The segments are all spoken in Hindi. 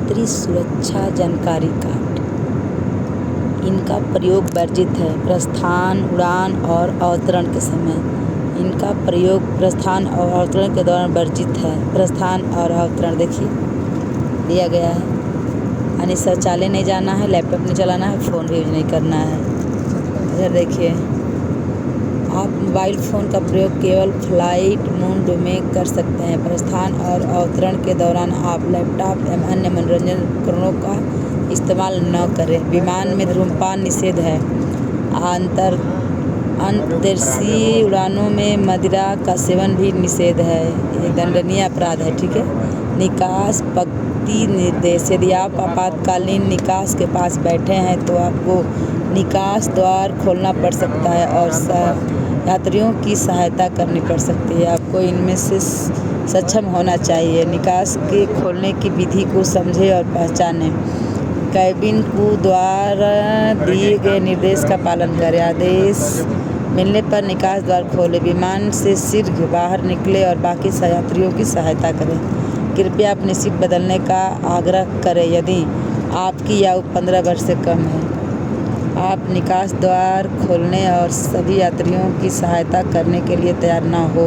यात्री सुरक्षा जानकारी कार्ड। इनका प्रयोग वर्जित है प्रस्थान, उड़ान और अवतरण के समय। इनका प्रयोग प्रस्थान और अवतरण के दौरान वर्जित है। प्रस्थान और अवतरण देखिए दिया गया है। यानी शौचालय नहीं जाना है, लैपटॉप नहीं चलाना है, फ़ोन भी यूज नहीं करना है। इधर देखिए, आप मोबाइल फ़ोन का प्रयोग केवल फ्लाइट मोड में कर सकते हैं। प्रस्थान और अवतरण के दौरान आप लैपटॉप एवं अन्य मनोरंजन उपकरणों का इस्तेमाल न करें। विमान में धूम्रपान निषेध है। अंतर्देशीय उड़ानों में मदिरा का सेवन भी निषेध है। ये दंडनीय अपराध है। ठीक है। निकास पक्ति निर्देश। यदि आप आपातकालीन निकास के पास बैठे हैं तो आपको निकास द्वार खोलना पड़ सकता है और यात्रियों की सहायता करनी पड़ सकती है। आपको इनमें से सक्षम होना चाहिए। निकास के खोलने की विधि को समझें और पहचानें। कैबिन क्रू द्वारा दिए गए निर्देश का पालन करें। आदेश मिलने पर निकास द्वार खोलें। विमान से शीघ्र बाहर निकलें और बाकी यात्रियों की सहायता करें। कृपया अपनी सीट बदलने का आग्रह करें यदि आपकी आयु 15 वर्ष से कम है। आप निकास द्वार खोलने और सभी यात्रियों की सहायता करने के लिए तैयार न हो।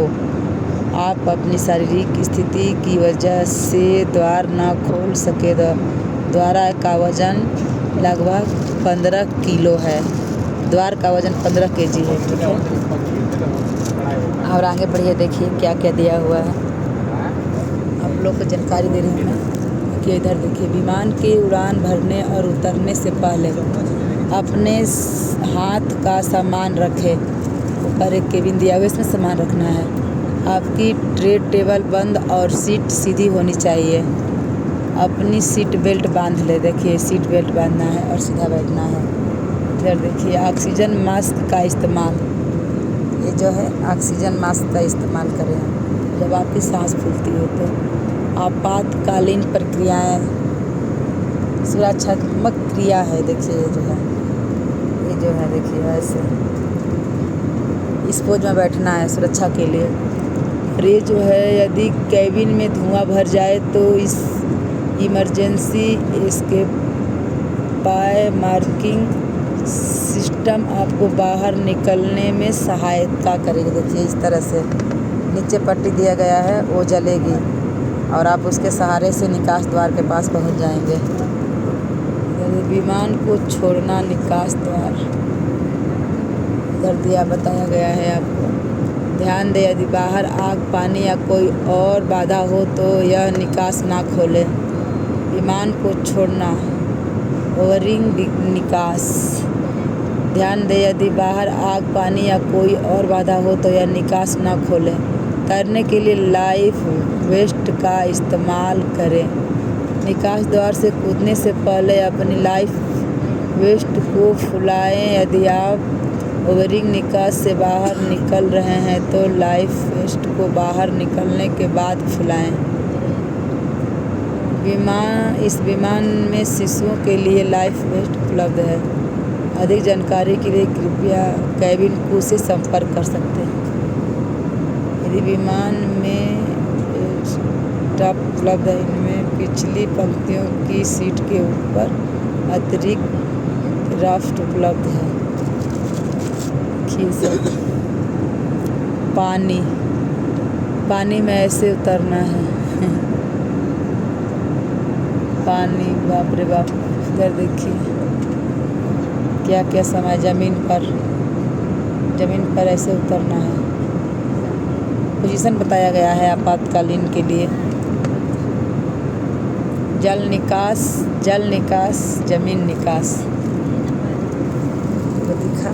आप अपनी शारीरिक स्थिति की वजह से द्वार न खोल सके। द्वार का वजन लगभग 15 किलो है। द्वार का वजन 15 kg है। ठीक है। और आगे बढ़िए, देखिए क्या क्या दिया हुआ है। आप लोग को जानकारी दे रही हूँ मैं कि इधर देखिए, विमान के उड़ान भरने और उतरने से पहले अपने हाथ का सामान रखें। ऊपर एक केबिन दिया हुआ, इसमें सामान रखना है। आपकी ट्रे टेबल बंद और सीट सीधी होनी चाहिए। अपनी सीट बेल्ट बांध ले। देखिए, सीट बेल्ट बांधना है और सीधा बैठना है। इधर देखिए, ऑक्सीजन मास्क का इस्तेमाल। ये जो है ऑक्सीजन मास्क का इस्तेमाल करें जब आपकी सांस फूलती है। तो आपातकालीन प्रक्रियाएं सुरक्षात्मक क्रिया है। देखिए ये जो है देखिए ऐसे इस पोज में बैठना है सुरक्षा के लिए। और ये जो है, यदि कैबिन में धुआं भर जाए तो इस emergency escape by marking system आपको बाहर निकलने में सहायता करेगी। देखिए इस तरह से नीचे पट्टी दिया गया है, वो जलेगी और आप उसके सहारे से निकास द्वार के पास पहुंच जाएंगे। विमान को छोड़ना, निकास द्वार कर दिया बताया गया है आपको। ध्यान दें, यदि बाहर आग, पानी या कोई और बाधा हो तो यह निकास ना खोलें। विमान को छोड़ना, ओवरिंग निकास। ध्यान दें, यदि बाहर आग, पानी या कोई और बाधा हो तो यह निकास ना खोलें। तैरने के लिए लाइफ वेस्ट का इस्तेमाल करें। निकास द्वार से कूदने से पहले अपनी लाइफ वेस्ट को फुलाएं। यदि आप ओवरिंग निकास से बाहर निकल रहे हैं तो लाइफ वेस्ट को बाहर निकलने के बाद फुलाएं। इस विमान में शिशुओं के लिए लाइफ वेस्ट उपलब्ध है। अधिक जानकारी के लिए कृपया कैबिन क्रू से संपर्क कर सकते हैं। यदि विमान में टॉप उपलब्ध है, इनमें पिछली पंक्तियों की सीट के ऊपर अतिरिक्त राफ्ट उपलब्ध है। पानी में ऐसे उतरना है। पानी, बाप रे बाप। इधर देखिए क्या क्या समय, जमीन पर ऐसे उतरना है। पोजीशन बताया गया है आपातकालीन के लिए। जल निकास, जमीन निकास। तो दिखा